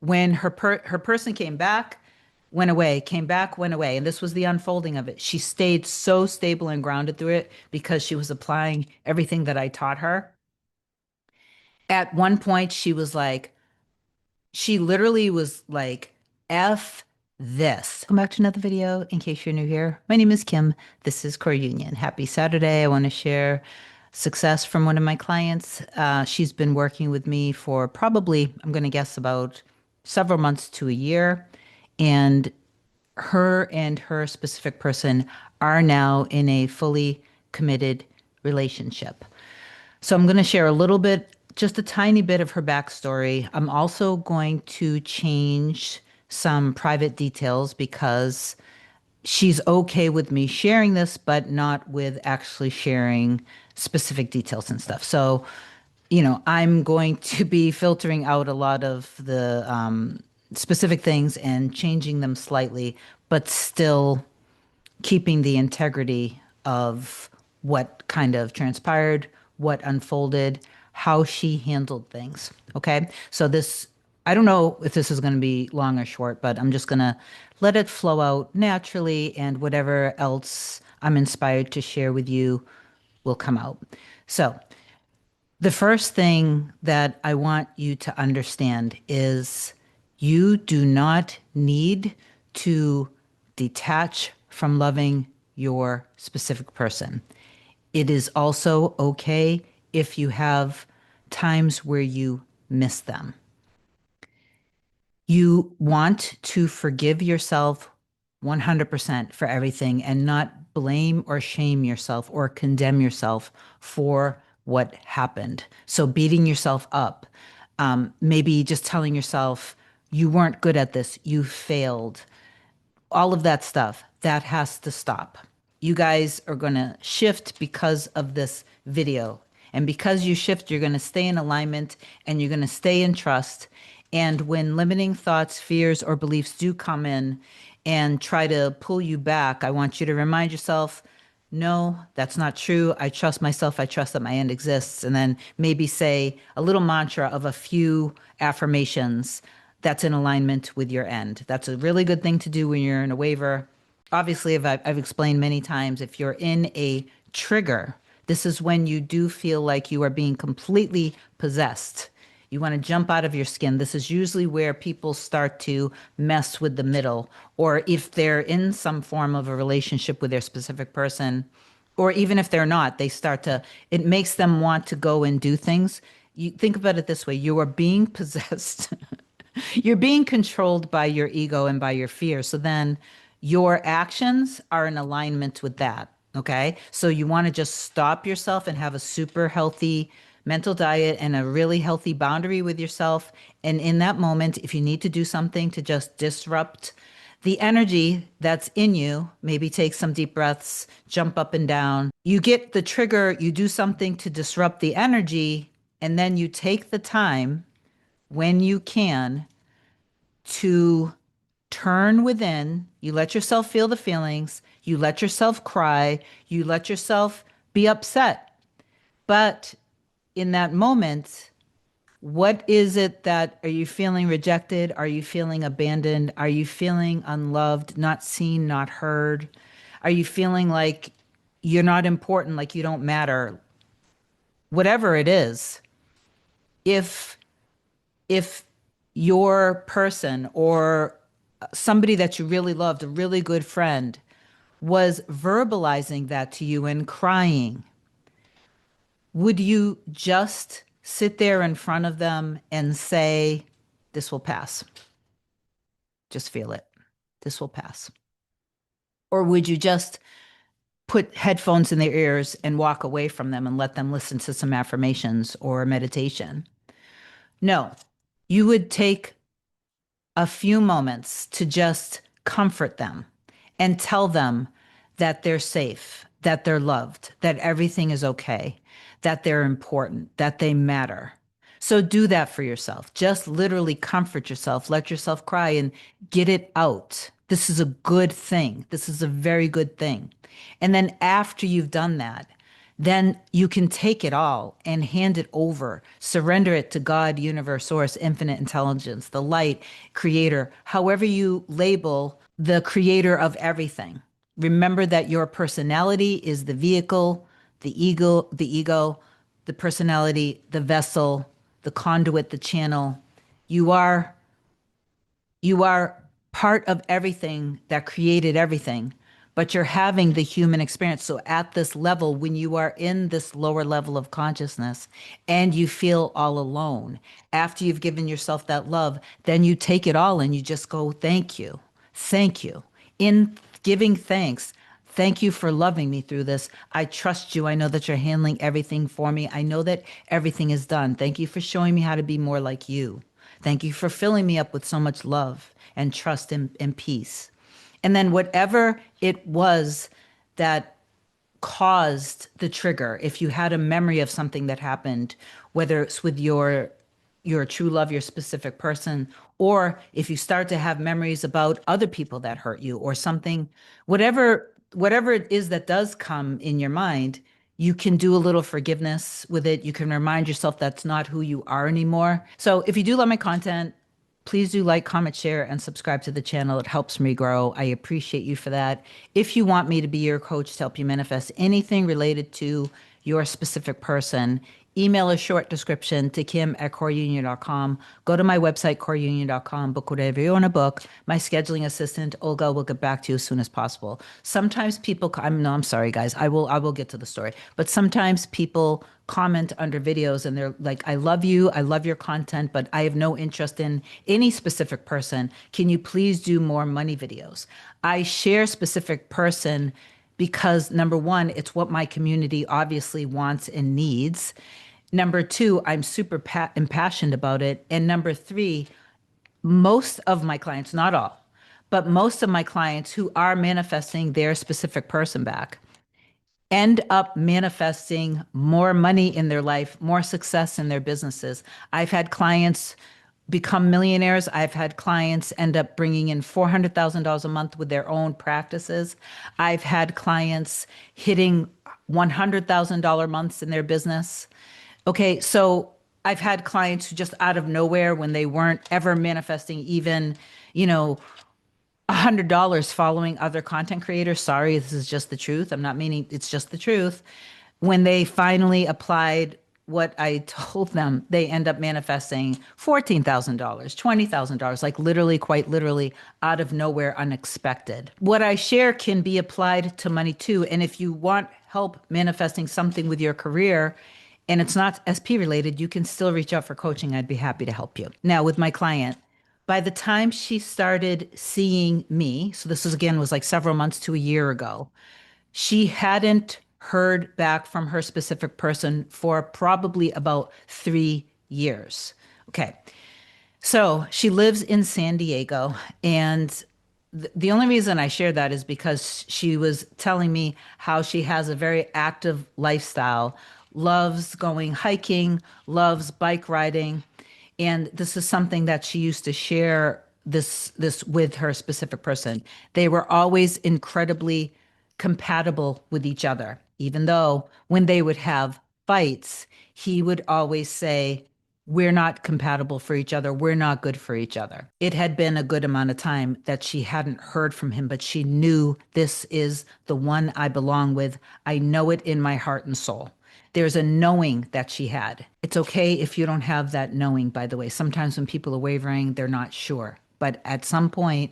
when her person came back, went away, came back, went away, and this was the unfolding of it. She stayed so stable and grounded through it because she was applying everything that I taught her. At one point, she literally was like, F this. Welcome back to another video. In case you're new here, my name is Kim. This is Core Union. Happy Saturday. I want to share success from one of my clients. She's been working with me for probably, I'm going to guess, about several months to a year. And her specific person are now in a fully committed relationship. So I'm going to share a little bit, just a tiny bit of her backstory. I'm also going to change some private details because she's okay with me sharing this, but not with actually sharing specific details and stuff. So, I'm going to be filtering out a lot of the specific things and changing them slightly, but still keeping the integrity of what kind of transpired, what unfolded, how she handled things. Okay. So I don't know if this is going to be long or short, but I'm just going to let it flow out naturally, and whatever else I'm inspired to share with you will come out. So, the first thing that I want you to understand is you do not need to detach from loving your specific person. It is also okay if you have times where you miss them. You want to forgive yourself 100% for everything and not blame or shame yourself or condemn yourself for what happened. So beating yourself up, maybe just telling yourself you weren't good at this, you failed, all of that stuff, that has to stop. You guys are going to shift because of this video. And because you shift, you're going to stay in alignment and you're going to stay in trust. And when limiting thoughts, fears, or beliefs do come in and try to pull you back, I want you to remind yourself, no, that's not true. I trust myself. I trust that my end exists. And then maybe say a little mantra of a few affirmations that's in alignment with your end. That's a really good thing to do when you're in a waiver. Obviously, I've explained many times, if you're in a trigger, this is when you do feel like you are being completely possessed. You want to jump out of your skin. This is usually where people start to mess with the middle, or if they're in some form of a relationship with their specific person, or even if they're not, it makes them want to go and do things. You think about it this way, you are being possessed. You're being controlled by your ego and by your fear. So then your actions are in alignment with that. Okay. So you want to just stop yourself and have a super healthy mental diet and a really healthy boundary with yourself. And in that moment, if you need to do something to just disrupt the energy that's in you, maybe take some deep breaths, jump up and down. You get the trigger, you do something to disrupt the energy, and then you take the time when you can to turn within. You let yourself feel the feelings, you let yourself cry, you let yourself be upset. But in that moment, what is it that are you feeling rejected? Are you feeling abandoned? Are you feeling unloved, not seen, not heard? Are you feeling like you're not important, like you don't matter? Whatever it is, if if your person or somebody that you really loved, a really good friend, was verbalizing that to you and crying, would you just sit there in front of them and say, this will pass? Just feel it. This will pass. Or would you just put headphones in their ears and walk away from them and let them listen to some affirmations or meditation? No, you would take a few moments to just comfort them and tell them that they're safe, that they're loved, that everything is okay, that they're important, that they matter. So do that for yourself. Just literally comfort yourself, let yourself cry and get it out. This is a good thing. This is a very good thing. And then after you've done that, then you can take it all and hand it over, surrender it to God, universe, source, infinite intelligence, the light, creator, however you label the creator of everything. Remember that your personality is the vehicle, the personality, the vessel, the conduit, the channel. You are you are part of everything that created everything, but you're having the human experience. So, at this level, when you are in this lower level of consciousness and you feel all alone, after you've given yourself that love, then you take it all and you just go, thank you. Thank you. In giving thanks, thank you for loving me through this. I trust you. I know that you're handling everything for me. I know that everything is done. Thank you for showing me how to be more like you. Thank you for filling me up with so much love and trust and peace. And then whatever it was that caused the trigger, if you had a memory of something that happened, whether it's with your true love, your specific person, or if you start to have memories about other people that hurt you or something, whatever it is that does come in your mind, you can do a little forgiveness with it. You can remind yourself that's not who you are anymore. So if you do love my content, please do like, comment, share, and subscribe to the channel. It helps me grow. I appreciate you for that. If you want me to be your coach to help you manifest anything related to your specific person, email a short description to kim@coreunion.com. Go to my website, coreunion.com, book whatever you want to book. My scheduling assistant, Olga, will get back to you as soon as possible. Sometimes people, I'm sorry, guys. I will get to the story. But sometimes people comment under videos and they're like, I love you. I love your content, but I have no interest in any specific person. Can you please do more money videos? I share specific person because number one, it's what my community obviously wants and needs. Number two, I'm super impassioned about it. And number three, most of my clients, not all, but most of my clients who are manifesting their specific person back end up manifesting more money in their life, more success in their businesses. I've had clients become millionaires. I've had clients end up bringing in $400,000 a month with their own practices. I've had clients hitting $100,000 months in their business. Okay, so I've had clients who just out of nowhere, when they weren't ever manifesting even, you know, $100 following other content creators. Sorry, this is just the truth. I'm not meaning, it's just the truth. When they finally applied what I told them, they end up manifesting $14,000, $20,000, like literally, quite literally, out of nowhere, unexpected. What I share can be applied to money too. And if you want help manifesting something with your career, and it's not SP related, you can still reach out for coaching. I'd be happy to help you. Now, with my client, by the time she started seeing me, so this was again was like several months to a year ago, she hadn't heard back from her specific person for probably about 3 years. Okay. So she lives in San Diego. And the only reason I share that is because she was telling me how she has a very active lifestyle, loves going hiking, loves bike riding. And this is something that she used to share this with her specific person. They were always incredibly compatible with each other, even though when they would have fights, he would always say, we're not compatible for each other. We're not good for each other. It had been a good amount of time that she hadn't heard from him, but she knew this is the one I belong with. I know it in my heart and soul. There's a knowing that she had. It's okay if you don't have that knowing, by the way. Sometimes when people are wavering, they're not sure. But at some point,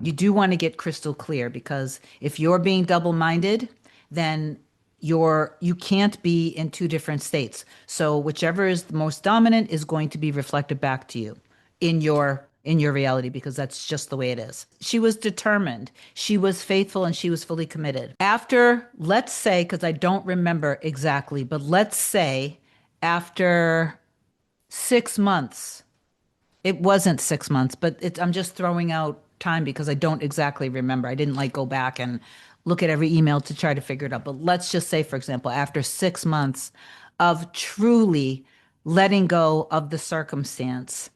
you do want to get crystal clear, because if you're being double-minded, then you can't be in two different states. So whichever is the most dominant is going to be reflected back to you in your reality, because that's just the way it is. She was determined, she was faithful, and she was fully committed. After, let's say, because I don't remember exactly, but let's say after 6 months, it wasn't 6 months, but I'm just throwing out time because I don't exactly remember. I didn't like go back and look at every email to try to figure it out. But let's just say, for example, after 6 months of truly letting go of the circumstance,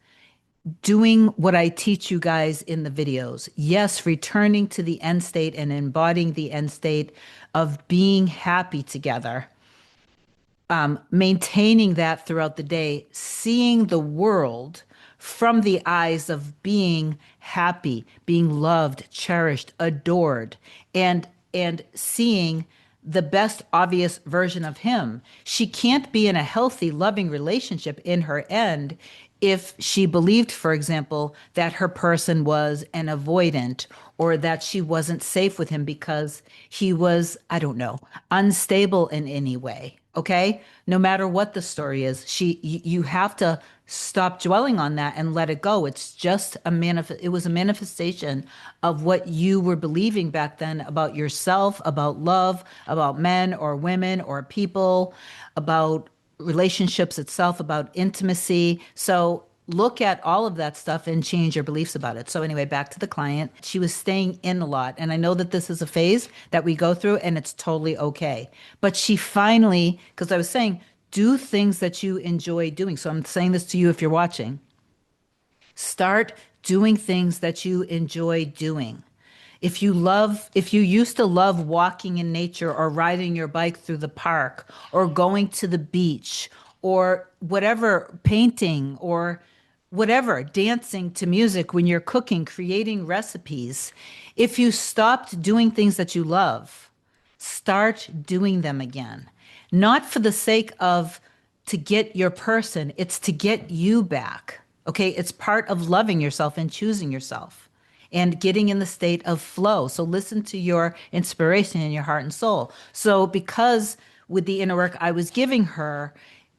doing what I teach you guys in the videos, yes, returning to the end state and embodying the end state of being happy together, maintaining that throughout the day, seeing the world from the eyes of being happy, being loved, cherished, adored, and seeing the best obvious version of him. She can't be in a healthy, loving relationship in her end if she believed, for example, that her person was an avoidant or that she wasn't safe with him because he was, I don't know, unstable in any way. Okay? No matter what the story is, you have to stop dwelling on that and let it go. It's just it was a manifestation of what you were believing back then about yourself, about love, about men or women or people, about relationships itself, about intimacy. So look at all of that stuff and change your beliefs about it. So anyway, back to the client. She was staying in a lot. And I know that this is a phase that we go through and it's totally okay. But she finally, because I was saying, do things that you enjoy doing. So I'm saying this to you if you're watching. Start doing things that you enjoy doing. If you used to love walking in nature or riding your bike through the park or going to the beach or whatever, painting or whatever, dancing to music when you're cooking, creating recipes, if you stopped doing things that you love, start doing them again. Not for the sake of to get your person, it's to get you back. Okay, it's part of loving yourself and choosing yourself and getting in the state of flow. So listen to your inspiration in your heart and soul. So because with the inner work I was giving her,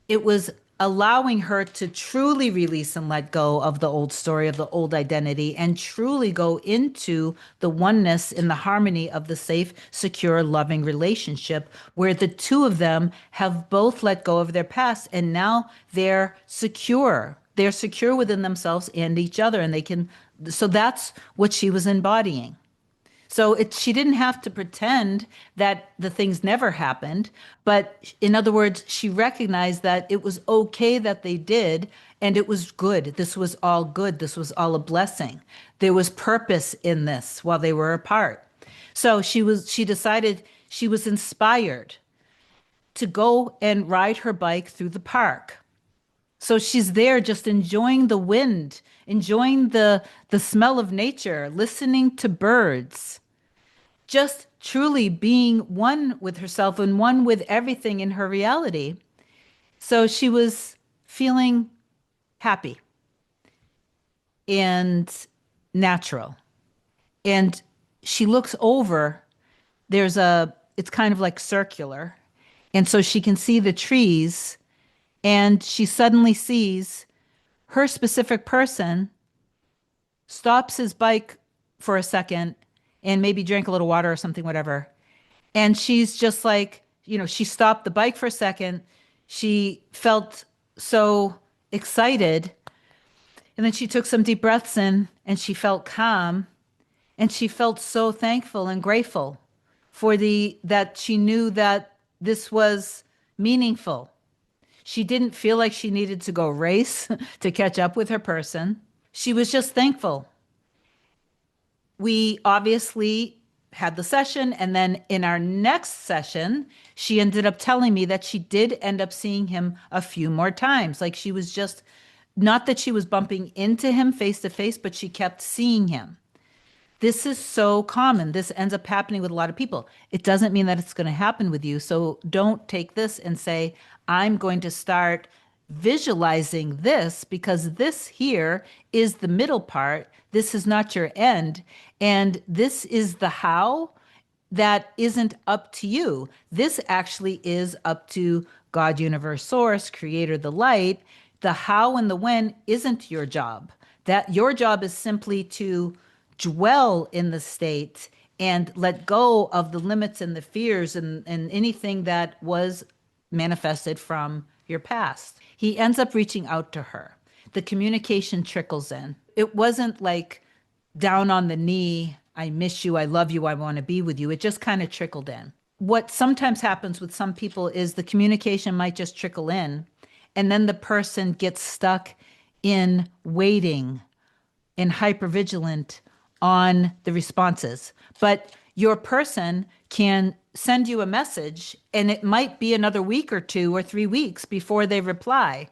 it was allowing her to truly release and let go of the old story, of the old identity, and truly go into the oneness in the harmony of the safe, secure, loving relationship where the two of them have both let go of their past and now they're secure. They're secure within themselves and each other, and they can. So that's what she was embodying. So she didn't have to pretend that the things never happened. But in other words, she recognized that it was okay that they did, and it was good. This was all good. This was all a blessing. There was purpose in this while they were apart. So she decided she was inspired to go and ride her bike through the park. So she's there just enjoying the wind, enjoying the smell of nature, listening to birds, just truly being one with herself and one with everything in her reality. So she was feeling happy and natural. And she looks over, it's kind of like circular. And so she can see the trees, and she suddenly sees her specific person stops his bike for a second and maybe drank a little water or something, whatever. And she's just like, she stopped the bike for a second. She felt so excited. And then she took some deep breaths in and she felt calm. And she felt so thankful and grateful for that she knew that this was meaningful. She didn't feel like she needed to go race to catch up with her person. She was just thankful. We obviously had the session. And then in our next session, she ended up telling me that she did end up seeing him a few more times. Like she was just, not that she was bumping into him face to face, but she kept seeing him. This is so common. This ends up happening with a lot of people. It doesn't mean that it's going to happen with you. So don't take this and say, I'm going to start visualizing this because this here is the middle part. This is not your end. And this is the how that isn't up to you. This actually is up to God, universe, source, creator, the light. The how and the when isn't your job. That your job is simply to dwell in the state and let go of the limits and the fears and anything that was manifested from your past. He ends up reaching out to her. The communication trickles in. It wasn't like down on the knee, I miss you, I love you, I want to be with you. It just kind of trickled in. What sometimes happens with some people is the communication might just trickle in, and then the person gets stuck in waiting and hypervigilant on the responses. But your person can send you a message and it might be another week or 2 or 3 weeks before they reply.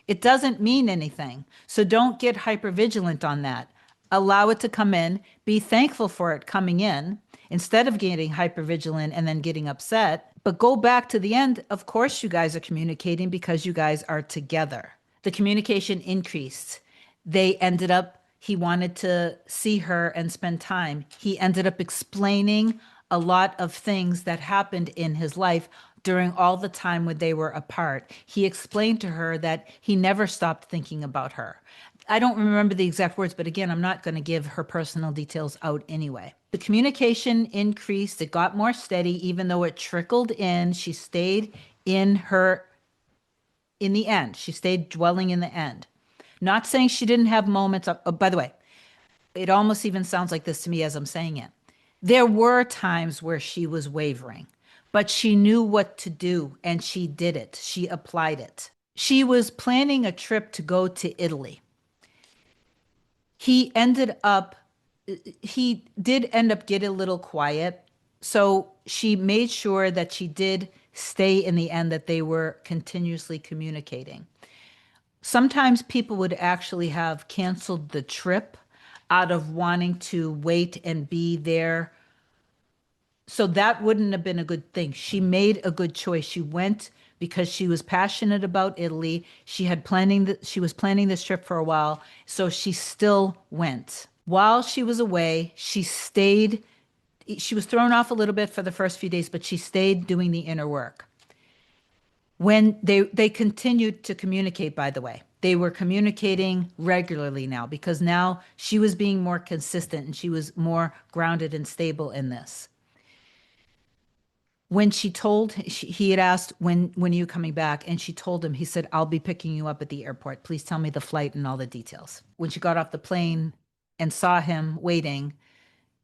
It doesn't mean anything. So don't get hypervigilant on that. Allow it to come in, be thankful for it coming in instead of getting hypervigilant and then getting upset. But go back to the end. Of course, you guys are communicating because you guys are together. The communication increased. They ended up, he wanted to see her and spend time. He ended up explaining a lot of things that happened in his life during all the time when they were apart. He explained to her that he never stopped thinking about her. I don't remember the exact words, but again, I'm not going to give her personal details out anyway. The communication increased. It got more steady, even though it trickled in. She stayed in her, in the end. She stayed dwelling in the end. Not saying she didn't have moments of, oh, by the way, it almost even sounds like this to me as I'm saying it. There were times where she was wavering, but she knew what to do and she did it. She applied it. She was planning a trip to go to Italy. He ended up, he did end up getting a little quiet. So she made sure that she did stay in the end, that they were continuously communicating. Sometimes people would actually have canceled the trip out of wanting to wait and be there. So that wouldn't have been a good thing. She made a good choice. She went because she was passionate about Italy. She was planning this trip for a while, so she still went. While she was away, she stayed. She was thrown off a little bit for the first few days, but she stayed doing the inner work. When they continued to communicate, by the way, they were communicating regularly now because now she was being more consistent and she was more grounded and stable in this. When he had asked, when are you coming back? And she told him, he said, I'll be picking you up at the airport. Please tell me the flight and all the details. When she got off the plane and saw him waiting,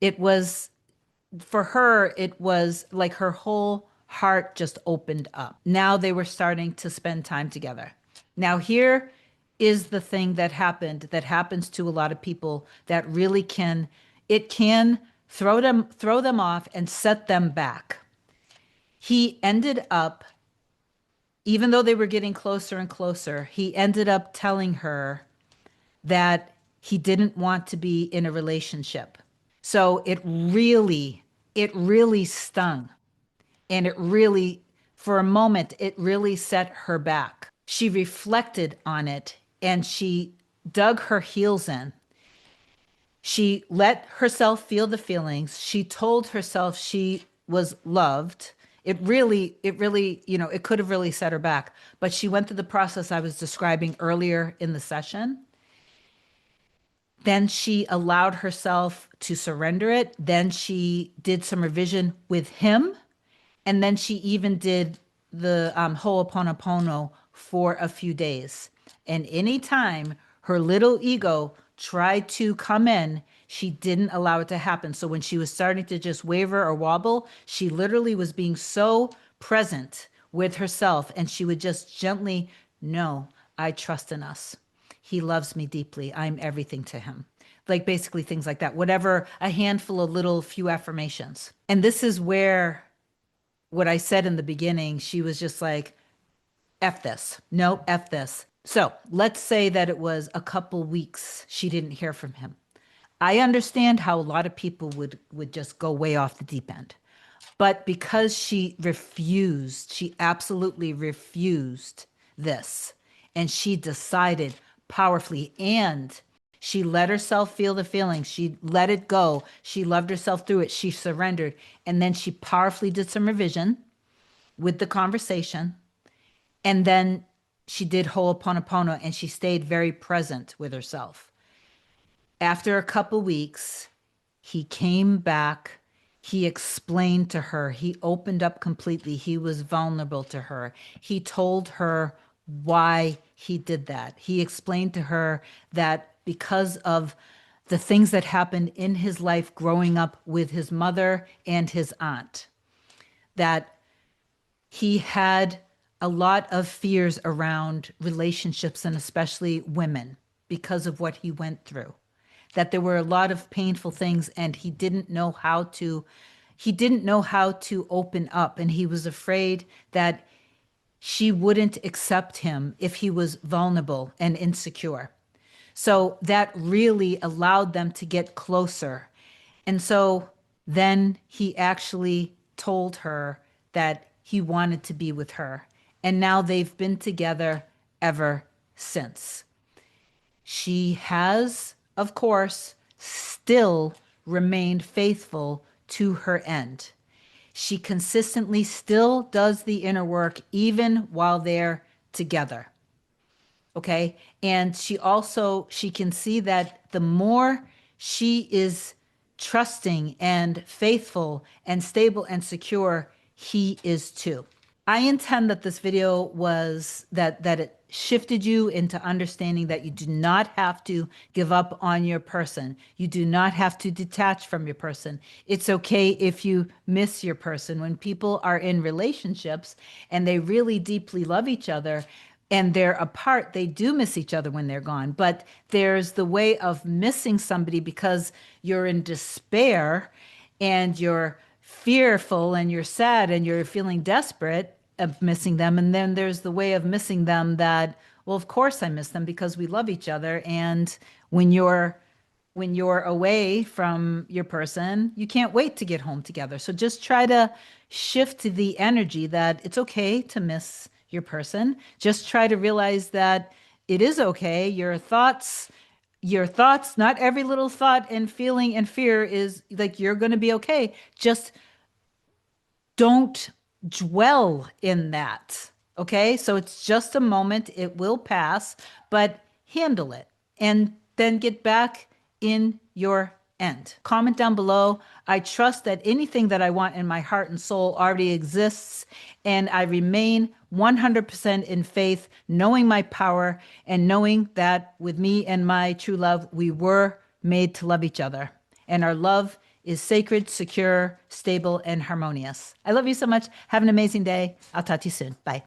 it was, for her, it was like her whole heart just opened up. Now they were starting to spend time together. Now, here is the thing that happened that happens to a lot of people that really can, it can throw them off and set them back. He ended up, even though they were getting closer and closer, he ended up telling her that he didn't want to be in a relationship. So it really stung. And it really, for a moment, it really set her back. She reflected on it and she dug her heels in. She let herself feel the feelings. She told herself she was loved. It could have really set her back. But she went through the process I was describing earlier in the session. Then she allowed herself to surrender it. Then she did some revision with him. And then she even did the Ho'oponopono for a few days. And anytime her little ego tried to come in, she didn't allow it to happen. So when she was starting to just waver or wobble, she literally was being so present with herself. And she would just gently, no, I trust in us. He loves me deeply. I'm everything to him. Like basically things like that, whatever, a handful of little few affirmations. And this is where what I said in the beginning, she was just like, F this. No, F this. So let's say that it was a couple weeks she didn't hear from him. I understand how a lot of people would just go way off the deep end. But because she refused, she absolutely refused this. And she decided powerfully, and she let herself feel the feelings. She let it go. She loved herself through it. She surrendered. And then she powerfully did some revision with the conversation. And then she did Ho'oponopono and she stayed very present with herself. After a couple weeks, he came back. He explained to her. He opened up completely. He was vulnerable to her. He told her why he did that. He explained to her that because of the things that happened in his life growing up with his mother and his aunt, that he had a lot of fears around relationships and especially women because of what he went through, that there were a lot of painful things and he didn't know how to he didn't know how to open up, and he was afraid that she wouldn't accept him if he was vulnerable and insecure. So that really allowed them to get closer. And so then he actually told her that he wanted to be with her. And now they've been together ever since. She has, of course, still remained faithful to her end. She consistently still does the inner work even while they're together. Okay. And she can see that the more she is trusting and faithful and stable and secure, he is too. I intend that this video was that it shifted you into understanding that you do not have to give up on your person. You do not have to detach from your person. It's okay if you miss your person. When people are in relationships and they really deeply love each other and they're apart, they do miss each other when they're gone. But there's the way of missing somebody because you're in despair and you're fearful and you're sad and you're feeling desperate of missing them. And then there's the way of missing them that, well, of course I miss them because we love each other. And when you're away from your person, you can't wait to get home together. So just try to shift the energy that it's okay to miss your person. Just try to realize that it is okay. Your thoughts, not every little thought and feeling and fear is like you're going to be okay. Just don't dwell in that. Okay. So it's just a moment. It will pass, but handle it and then get back in your end. Comment down below. I trust that anything that I want in my heart and soul already exists, and I remain 100% in faith, knowing my power and knowing that with me and my true love, we were made to love each other. And our love is sacred, secure, stable, and harmonious. I love you so much. Have an amazing day. I'll talk to you soon. Bye.